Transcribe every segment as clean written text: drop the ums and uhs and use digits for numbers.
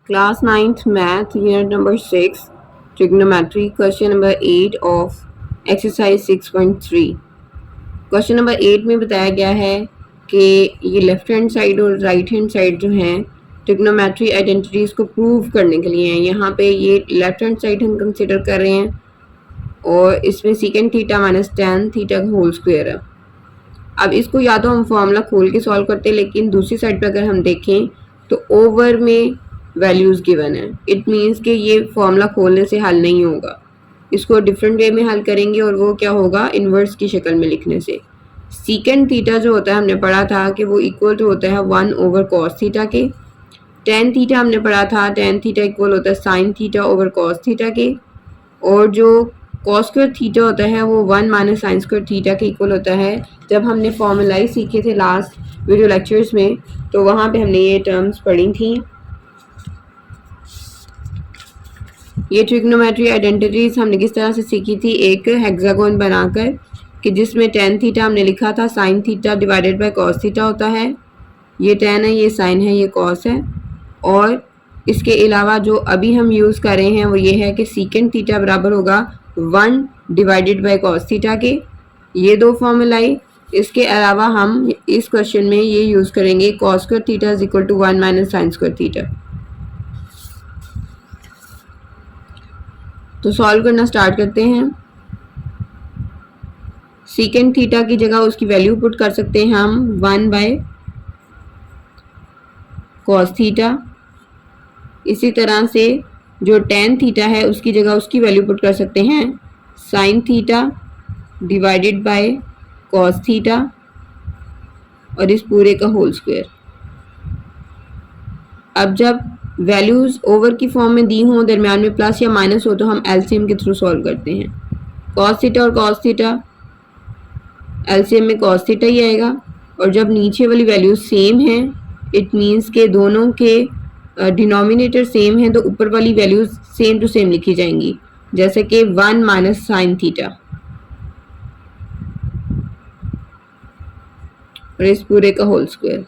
Class 9th Math, Unit number 6, Trigonometry, question number 8 of exercise 6.3. Question number 8 में बताया गया है कि ये लेफ्ट हैंड साइड और राइट हैंड साइड जो हैं ट्रिग्नोमेट्री आइडेंटिटीज़ को प्रूव करने के लिए हैं। यहाँ पे ये लेफ्ट हैंड साइड हम कंसिडर कर रहे हैं और इसमें secant theta minus tan theta का होल स्क्वायर है। अब इसको या तो हम फॉर्मूला खोल के सॉल्व करते हैं, लेकिन दूसरी साइड पे अगर हम देखें तो ओवर में वैल्यूज़ गिवन है। इट मीन्स कि ये फॉर्मूला खोलने से हल नहीं होगा, इसको डिफरेंट वे में हल करेंगे और वो क्या होगा, इन्वर्स की शक्ल में लिखने से। सीकेंड थीटा जो होता है हमने पढ़ा था कि वो इक्वल टू होता है 1 ओवर कॉस थीटा के। टेन थीटा हमने पढ़ा था, टेन थीटा इक्वल होता है sine theta over cos theta के। और जो कॉस स्क्वायर थीटा होता है वो 1 माइनस साइन स्क्वायर थीटा के इक्वल होता है। जब हमने फॉर्मूलाइज सीखे थे लास्ट वीडियो लेक्चर्स में तो वहाँ पे हमने ये टर्म्स पढ़ी थी। ये ट्रिग्नोमेट्री आइडेंटिटीज हमने किस तरह से सीखी थी, एक हेक्सागोन बनाकर कि जिसमें टेन थीटा हमने लिखा था sine theta divided by cos theta होता है। ये टेन है, ये साइन है, ये कॉस है। और इसके अलावा जो अभी हम यूज़ कर रहे हैं वो ये है कि सीकेंड थीटा बराबर होगा 1 डिवाइडेड बाय कॉस थीटा के। ये दो फॉर्मूलाई। इसके अलावा हम इस क्वेश्चन में ये यूज़ करेंगे cos square theta is equal to 1 minus sine square theta. तो सॉल्व करना स्टार्ट करते हैं। सीकेंड थीटा की जगह उसकी वैल्यू पुट कर सकते हैं हम 1 बाय कॉस थीटा। इसी तरह से जो टेन थीटा है उसकी जगह उसकी वैल्यू पुट कर सकते हैं sine theta divided by cos theta और इस पूरे का होल स्क्वायर। अब जब वैल्यूज़ ओवर की फॉर्म में दी हों, दरम्यान में प्लस या माइनस हो, तो हम एलसीएम के थ्रू सॉल्व करते हैं। कॉस थीटा और कॉस थीटा, एलसीएम में कॉस थीटा ही आएगा। और जब नीचे वाली वैल्यूज सेम हैं, इट मीन्स के दोनों के डिनोमिनेटर सेम है, तो ऊपर वाली वैल्यूज सेम टू सेम लिखी जाएंगी, जैसे कि 1 माइनस साइन थीटा और इस पूरे का होल स्क्वायर।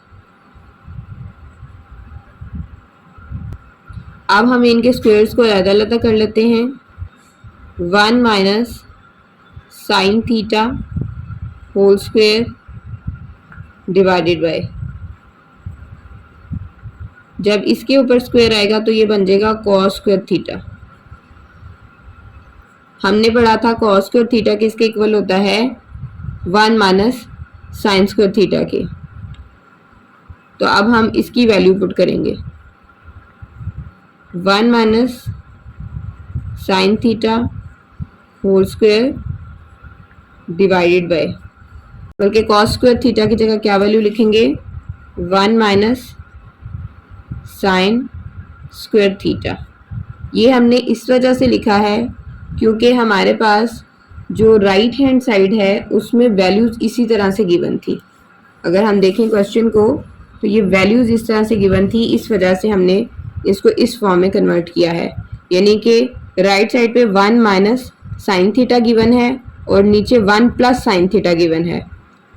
अब हम इनके स्क्वायर्स को अलग-अलग कर लेते हैं। 1 minus sine theta whole square divided by, जब इसके ऊपर स्क्वायर आएगा तो ये बन जाएगा कॉस स्क्वायर थीटा। हमने पढ़ा था कॉस स्क्वायर थीटा किसके इक्वल होता है, 1 माइनस साइन स्क्वायर थीटा के। तो अब हम इसकी वैल्यू पुट करेंगे 1 minus sine theta whole square divided by, बल्कि कॉस स्क्वायर थीटा की जगह क्या वैल्यू लिखेंगे, 1 माइनस साइन स्क्वायर थीटा। ये हमने इस वजह से लिखा है क्योंकि हमारे पास जो राइट हैंड साइड है उसमें वैल्यूज़ इसी तरह से गिवन थी। अगर हम देखें क्वेश्चन को तो ये वैल्यूज़ इस तरह से गिवन थी, इस वजह से हमने इसको इस फॉर्म में कन्वर्ट किया है। यानी कि राइट साइड पे 1 माइनस साइन थीटा गिवन है और नीचे 1 प्लस साइन थीटा गिवन है।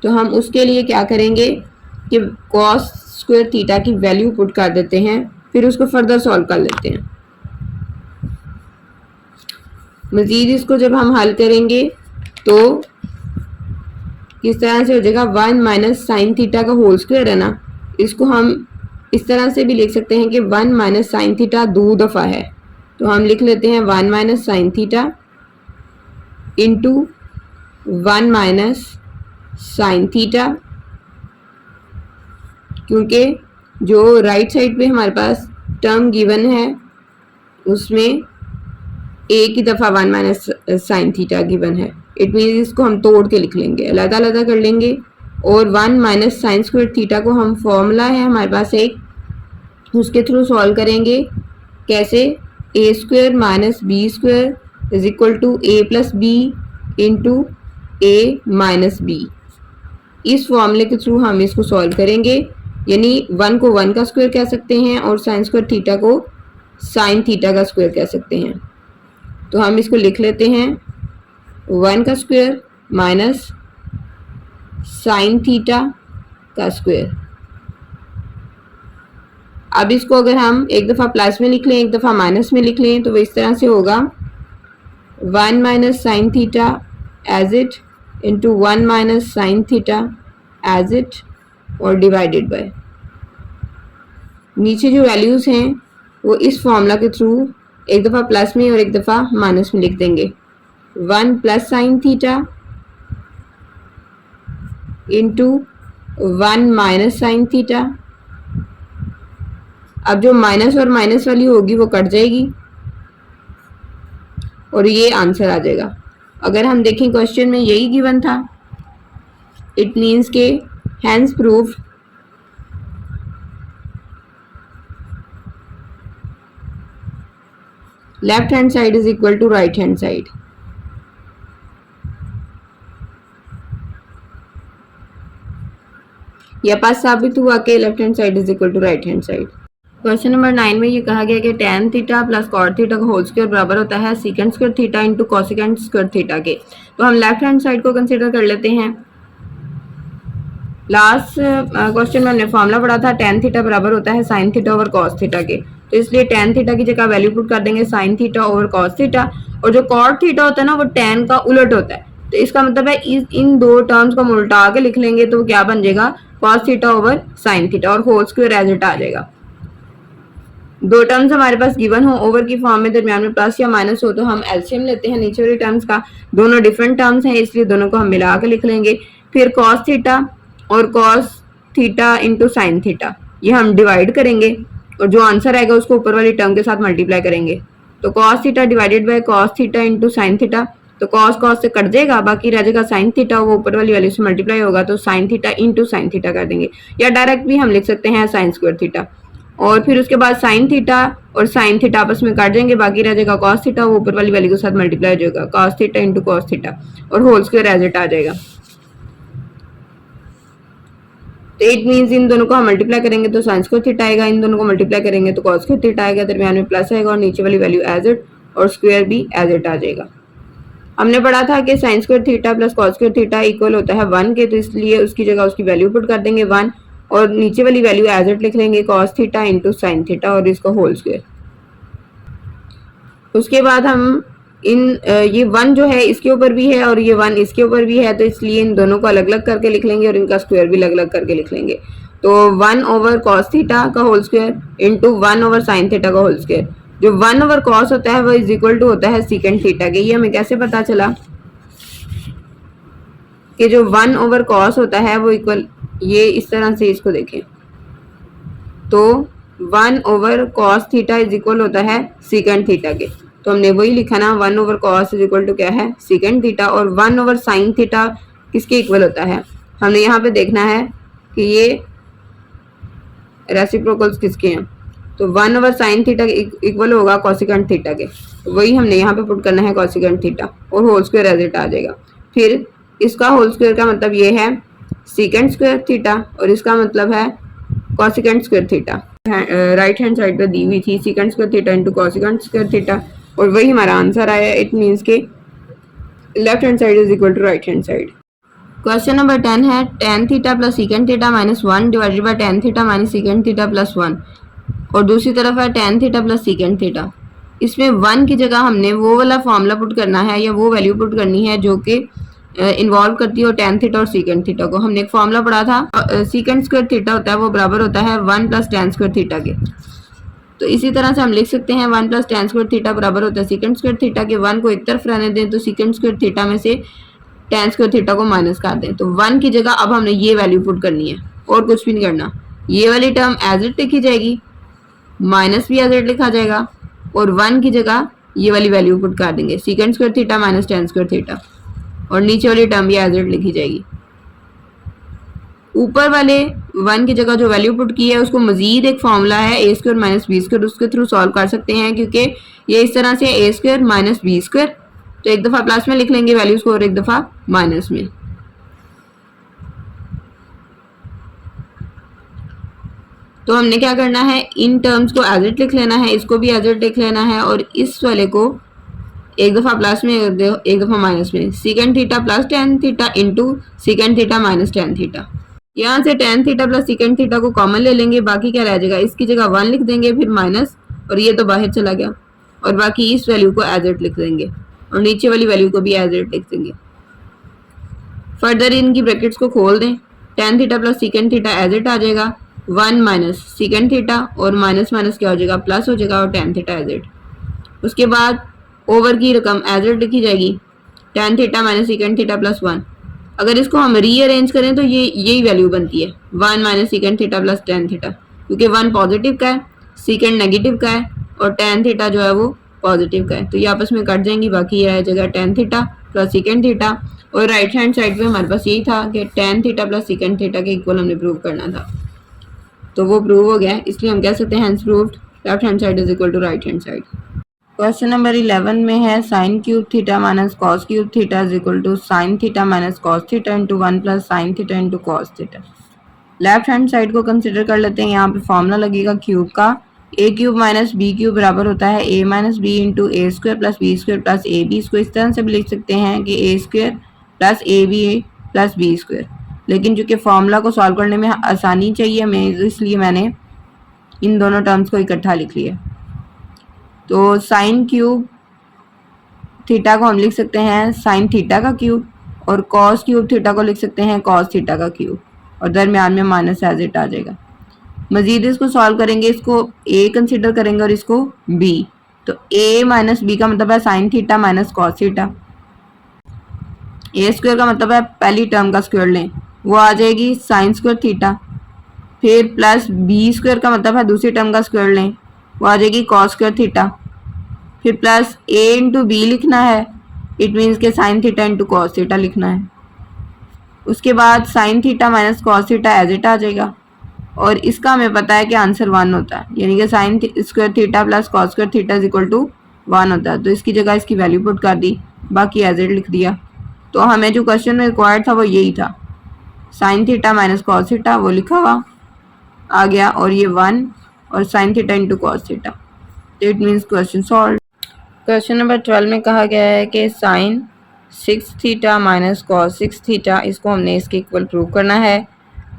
तो हम उसके लिए क्या करेंगे कि कॉस स्क्वायर थीटा की वैल्यू पुट कर देते हैं, फिर उसको फर्दर सॉल्व कर लेते हैं। मज़ीद इसको जब हम हल करेंगे तो किस तरह से हो जाएगा, 1 माइनस साइन थीटा का होल स्क्वायर है ना, इसको हम इस तरह से भी लिख सकते हैं कि 1 माइनस साइन थीटा 2 दफ़ा है। तो हम लिख लेते हैं 1 minus sine theta into 1 minus sine theta, क्योंकि जो राइट साइड पे हमारे पास टर्म गिवन है उसमें एक ही दफ़ा 1 माइनस साइन थीटा गिवन है। इट मीन इसको हम तोड़ के लिख लेंगे, अलग-अलग कर लेंगे। और 1 माइनस साइन स्क्वायर थीटा को हम फॉर्मूला है हमारे पास एक, उसके थ्रू सॉल्व करेंगे। कैसे, A square minus B square is equal to A plus B into A minus B. इस फॉर्मूले के थ्रू हम इसको सॉल्व करेंगे। यानी 1 को 1 का स्क्वायर कह सकते हैं और साइन स्क्वायर थीटा को साइन थीटा का स्क्वायर कह सकते हैं। तो हम इसको लिख लेते हैं 1 का स्क्वायर माइनस साइन थीटा का स्क्वायर अब इसको अगर हम एक दफ़ा प्लस में लिख लें, एक दफ़ा माइनस में लिख लें, तो वो इस तरह से होगा 1 minus sine theta as it into 1 minus sine theta as it और डिवाइडेड बाय, नीचे जो वैल्यूज़ हैं वो इस फॉर्मूला के थ्रू एक दफ़ा प्लस में और एक दफ़ा माइनस में लिख देंगे। 1 plus sine theta into 1 minus sine theta. अब जो माइनस और माइनस वाली होगी वो कट जाएगी और ये आंसर आ जाएगा। अगर हम देखें क्वेश्चन में यही गिवन था, इट मीन्स के hence proof left hand side is equal to right hand side. यह पास साबित हुआ कि left hand side is equal to right hand side. Question number 9 में ये कहा गया कि tan theta plus cot theta का होल स्क्वायर बराबर होता है secant square theta into cosecant square theta के। तो हम लेफ्ट हैंड साइड को कंसीडर कर लेते हैं। लास्ट क्वेश्चन में हमने फॉर्मूला पढ़ा था tan थीटा बराबर होता है sine theta over cos theta के, तो इसलिए tan थीटा की जगह वैल्यू पुट कर देंगे sine theta over cos theta, और जो कॉट थीटा होता है ना वो tan का उलट होता है, तो इसका मतलब है इन दो टर्म्स को हम उल्टा के लिख लेंगे तो क्या बन जाएगा cos theta over sine theta और होल स्क्वायर एज इट आ जाएगा। दो टर्म्स हमारे पास गिवन हो ओवर की फॉर्म में, दरमियान में प्लस या माइनस हो तो हम एलसीएम लेते हैं नीचे वाली टर्म्स का। दोनों डिफरेंट टर्म्स हैं इसलिए दोनों को हम मिला के लिख लेंगे। फिर कॉस थीटा और cos theta into sine theta ये हम डिवाइड करेंगे और जो आंसर आएगा उसको ऊपर वाली टर्म के साथ मल्टीप्लाई करेंगे। तो cos theta divided by cos theta into sine theta, तो कॉस कॉस से कट जाएगा, बाकी रह जाएगा साइन थीटा, वो ऊपर वाली वैल्यू से मल्टीप्लाई होगा तो sign theta into sine theta कर देंगे, या डायरेक्ट भी हम लिख सकते हैं साइन स्क्वायर थीटा। और फिर उसके बाद साइन थीटा और साइन थीटा आपस में काट जाएंगे, बाकी रह जाएगा कॉस थीटा, वो ऊपर वाली वैल्यू के साथ मल्टीप्लाई हो जाएगा cos theta into cos theta और होल स्क्वायर एज इट आ जाएगा। तो इट मीन्स इन दोनों को हम मल्टीप्लाई करेंगे तो साइन स्क्वायर थीटा आएगा, इन दोनों को मल्टीप्लाई करेंगे तो कॉस स्क्वायर थीटा आएगा, दरमियान में प्लस आएगा और नीचे वाली वैल्यू एज इट और स्क्वायर भी एज इट आ जाएगा। हमने पढ़ा था कि sine square theta plus cos square theta equal होता है 1 के, तो इसलिए उसकी जगह उसकी वैल्यू पुट कर देंगे 1 और नीचे वाली वैल्यू एज इट लिख लेंगे cos theta into sine theta और इसका होल स्क्वायर। उसके बाद हम ये 1 जो है इसके ऊपर भी है और ये 1 इसके ऊपर भी है, तो इसलिए इन दोनों को अलग अलग करके लिख लेंगे और इनका स्क्वायर भी अलग अलग करके लिख लेंगे। तो 1 ओवर कॉस थीटा का whole square into 1 over sine theta का होल स्क्वायर। जो 1 ओवर कॉस होता है वो इज इक्वल टू होता है सीकेंट थीटा के। ये हमें कैसे पता चला कि जो 1 ओवर कॉस होता है वो इक्वल, ये इस तरह से इसको देखें तो 1 over cos theta is equal होता है सीकेंट थीटा के, तो हमने वही लिखा ना 1 over cos is equal to क्या है सीकेंट थीटा, और 1 ओवर साइन थीटा किसके इक्वल होता है, हमने यहाँ पे देखना है कि ये रेसिप्रोकल्स किसके हैं, तो 1 ओवर साइन थीटा इक्वल होगा कॉसिकेंट थीटा के, तो वही हमने यहाँ पे पुट करना है कॉसिकेंट थीटा और होल स्क्वायर एज इट आ जाएगा। फिर इसका होल स्क्वायर का मतलब ये है सीकेंट स्क्वायर थीटा और इसका मतलब है cosecant square theta. Right hand side पे दी हुई थी secant square theta into cosecant square theta और वही हमारा आंसर आया। इट मीन्स के left hand side is equal to right hand side. Question number 10 है tan theta plus secant theta minus 1 divided by tan theta minus secant theta plus 1, और दूसरी तरफ है tan theta plus secant theta. इसमें 1 की जगह हमने वो वाला फॉर्मूला पुट करना है या वो वैल्यू पुट करनी है जो कि इन्वॉल्व करती हो tan थीटा और सीकेंट थीटा को। हमने एक फॉर्मूला पढ़ा था सीकेंट स्क्वायर थीटा होता है वो बराबर होता है 1 प्लस tan स्क्वायर थीटा के, तो इसी तरह से हम लिख सकते हैं 1 प्लस tan स्क्वायर थीटा बराबर होता है सीकेंट स्क्वायर थीटा के। 1 को एक तरफ रहने दें तो सीकेंट स्क्वायर थीटा में से tan स्क्वायर थीटा को माइनस कर दें, तो 1 की जगह अब हमने ये वैल्यू पुट करनी है और कुछ भी नहीं करना। ये वाली टर्म एज इट लिखी जाएगी, माइनस भी एज इट लिखा जाएगा और 1 की जगह ये वाली वैल्यू पुट कर देंगे secant square theta minus tan square theta, और नीचे वाली टर्म भी एज इट लिखी जाएगी। ऊपर वाले 1 की जगह जो वैल्यू पुट की है उसको मजीद एक फॉर्मूला है ए स्क्वायर माइनस बी स्क्वायर, उसके थ्रू सॉल्व कर सकते हैं, क्योंकि ये इस तरह से ए स्क्वायर माइनस बी स्क्वायर, तो एक दफ़ा प्लस में लिख लेंगे वैल्यूज को और एक दफ़ा माइनस में। तो हमने क्या करना है, इन टर्म्स को एज इट लिख लेना है, इसको भी एज इट लिख लेना है और इस वाले को एक दफ़ा प्लस में एक दफ़ा माइनस में। Secant theta plus tan theta into secant theta minus tan theta. यहाँ से tan theta plus second theta को कॉमन ले लेंगे, बाकी क्या रह जाएगा, इसकी जगह 1 लिख देंगे, फिर माइनस, और ये तो बाहर चला गया, और बाकी इस वैल्यू को एज इट लिख देंगे और नीचे वाली वैल्यू को भी एज इट लिख देंगे। फर्दर इनकी ब्रैकेट्स को खोल दें, tan theta plus second theta as it आ जाएगा, 1 माइनस सेकेंड थीटा, और माइनस माइनस क्या हो जाएगा, प्लस हो जाएगा, और tan थीटा एज इट। उसके बाद ओवर की रकम एज इट लिखी जाएगी, tan theta minus second theta plus 1। अगर इसको हम रीअरेंज करें तो ये यही वैल्यू बनती है, 1 minus second theta plus tan theta, क्योंकि 1 पॉजिटिव का है, सेकेंड नेगेटिव का है, और tan थीटा जो है वो पॉजिटिव का है, तो ये आपस में कट जाएंगी, बाकी ये रह जाएगा tan theta plus second theta. और राइट हैंड साइड पे हमारे पास यही था कि tan theta plus second theta के इक्वल हमने प्रूव करना था, तो वो प्रूव हो गया, इसलिए हम कह सकते हैं hence proved left hand side is equal to right hand side. Question number 11 में है sine cube theta minus cos cube theta is equal to sine theta minus cos theta into 1 plus sine theta into cos theta. Left hand side को consider कर लेते हैं। यहाँ पे formula लगेगा cube का, A cube minus B cube बराबर होता है A minus B into A square plus B square plus A B. इसको इस तरह से भी लिख सकते हैं कि A square plus A B plus B square, लेकिन चूँकि फॉर्मूला को सॉल्व करने में आसानी चाहिए हमें, इसलिए मैंने इन दोनों टर्म्स को इकट्ठा लिख लिया। तो साइन क्यूब थीटा को हम लिख सकते हैं साइन थीटा का क्यूब, और कॉस क्यूब थीटा को लिख सकते हैं कॉस थीटा का क्यूब, और दरमियान में माइनस एज इट आ जाएगा। मजीद इसको सॉल्व करेंगे, इसको ए कंसिडर करेंगे और इसको बी, तो ए माइनस बी का मतलब है sine theta minus cos theta. A square का मतलब है पहली टर्म का स्क्वायर लें, वो आ जाएगी साइन स्क्वायर थीटा, फिर प्लस बी स्क्वायर का मतलब है दूसरी टर्म का स्क्वायर लें, वो आ जाएगी कॉस स्क्वायर थीटा, फिर प्लस ए इंटू बी लिखना है, इट मीन्स के sine theta into cos theta लिखना है। उसके बाद sine theta minus cos theta as it आ जाएगा, और इसका हमें पता है कि आंसर 1 होता है, यानी कि sine square theta plus cos square theta is equal to 1 होता है। तो इसकी जगह इसकी वैल्यू पुट कर दी, बाकी एज इट लिख दिया। तो हमें जो क्वेश्चन में रिक्वायर्ड था वो यही था, sine theta minus cos theta वो लिखा हुआ आ गया, और ये 1 और sine theta into cos theta, तो it means question solve. Question number 12 में कहा गया है कि sine 6 theta minus cos 6 theta, इसको हमने इसके इक्वल प्रूव करना है।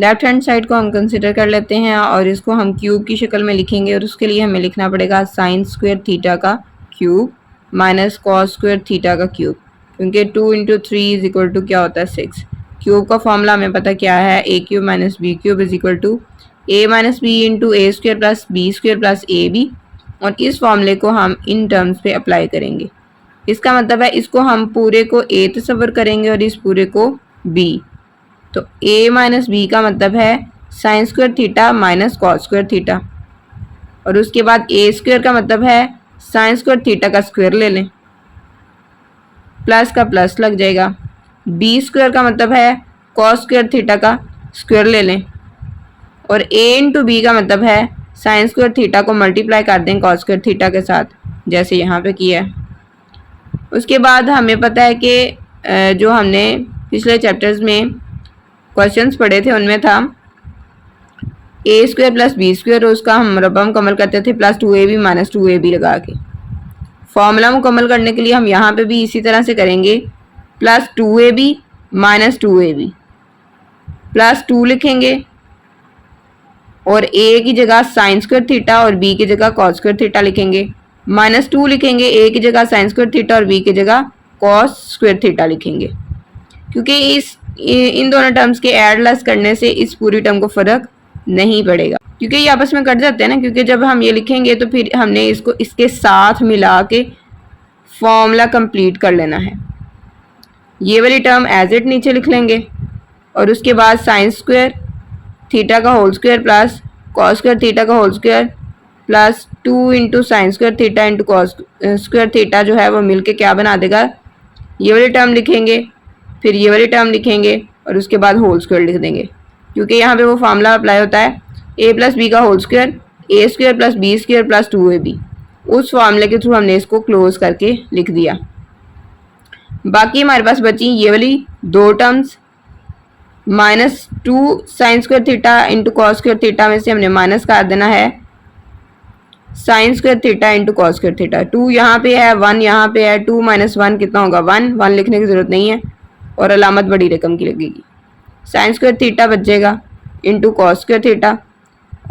लेफ्ट हैंड साइड को हम कंसिडर कर लेते हैं और इसको हम क्यूब की शक्ल में लिखेंगे, और उसके लिए हमें लिखना पड़ेगा साइन स्क्वायर थीटा का cube minus cos square theta का क्यूब, क्योंकि 2 इंटू 3 इज इक्वल टू क्या होता है 6। क्यूब का फॉर्मूला हमें पता क्या है, A cube minus B cube is equal to A minus B into A square plus B square plus A B, और इस फॉर्मूले को हम इन टर्म्स पे अप्लाई करेंगे। इसका मतलब है इसको हम पूरे को ए तस्वर करेंगे और इस पूरे को बी, तो a माइनस बी का मतलब है sign square theta minus cos square theta, और उसके बाद a स्क्वायर का मतलब है साइन स्क्वायर थीटा का स्क्वायर ले लें, प्लस का प्लस लग जाएगा। b स्क्वायर का मतलब है कॉस स्क्वायर थीटा का स्क्वायर ले लें, और a इंटू बी का मतलब है साइन स्क्वायर थीटा को मल्टीप्लाई कर दें कॉस स्क्वायर थीटा के साथ, जैसे यहाँ पे किया है। उसके बाद हमें पता है कि जो हमने पिछले चैप्टर्स में क्वेश्चंस पढ़े थे उनमें था ए स्क्वायर प्लस बी स्क्वायर, उसका हम मुरब्बा मुकम्मल करते थे प्लस 2ab माइनस 2ab लगा के। फॉर्मूला मुकम्मल करने के लिए हम यहाँ पे भी इसी तरह से करेंगे, plus 2ab minus 2ab plus 2 लिखेंगे, और a की जगह साइन स्क्वायर थीटा और b की जगह कॉस स्क्वायर थीटा लिखेंगे, माइनस 2 लिखेंगे, a की जगह साइन स्क्वायर थीटा और b की जगह कॉस स्क्वायर थीटा लिखेंगे, क्योंकि इन दोनों टर्म्स के ऐड लेस करने से इस पूरी टर्म को फ़र्क नहीं पड़ेगा, क्योंकि ये आपस में कट जाते हैं ना, क्योंकि जब हम ये लिखेंगे तो फिर हमने इसको इसके साथ मिला के फॉर्मूला कंप्लीट कर लेना है। ये वाली टर्म एज इट नीचे लिख लेंगे, और उसके बाद साइन स्क्वायर थीटा का whole square plus cos square theta का whole square plus 2 into sine square theta into cos square theta जो है वो मिलके क्या बना देगा, ये वाली टर्म लिखेंगे, फिर ये वाली टर्म लिखेंगे, और उसके बाद होल स्क्वायर लिख देंगे, क्योंकि यहाँ पे वो फार्मूला अप्लाई होता है a प्लस बी का whole square A square plus B square plus 2ab। उस फार्मूले के थ्रू हमने इसको क्लोज करके लिख दिया। बाकी हमारे पास बची ये वाली दो terms, minus 2 sign square theta into cos square theta में से हमने माइनस कर देना है sign square theta into cos square theta. 2 यहाँ पे है, 1 यहाँ पे है, 2 माइनस 1 कितना होगा 1, 1 लिखने की ज़रूरत नहीं है, और अलामत बड़ी रकम की लगेगी। साइन स्क्वायर थीटा बचेगा इंटू कॉस स्क्वायर थीटा,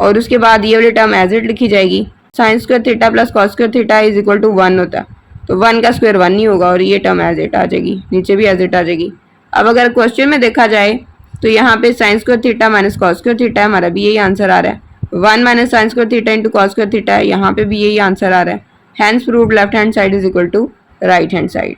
और उसके बाद ये वाली टर्म एज इट लिखी जाएगी। Sine square theta plus cos square theta is equal to 1 होता है, तो 1 का स्क्वायर 1 ही होगा और ये टर्म एज इट आ जाएगी, नीचे भी एज इट आ जाएगी। अब अगर क्वेश्चन में देखा जाए तो यहाँ पे sine square theta minus cos square theta है, हमारा भी यही आंसर आ रहा है। 1 minus sine square theta into cos square theta है, यहाँ पे भी यही आंसर आ रहा है। Hence proved left hand side is equal to right hand side.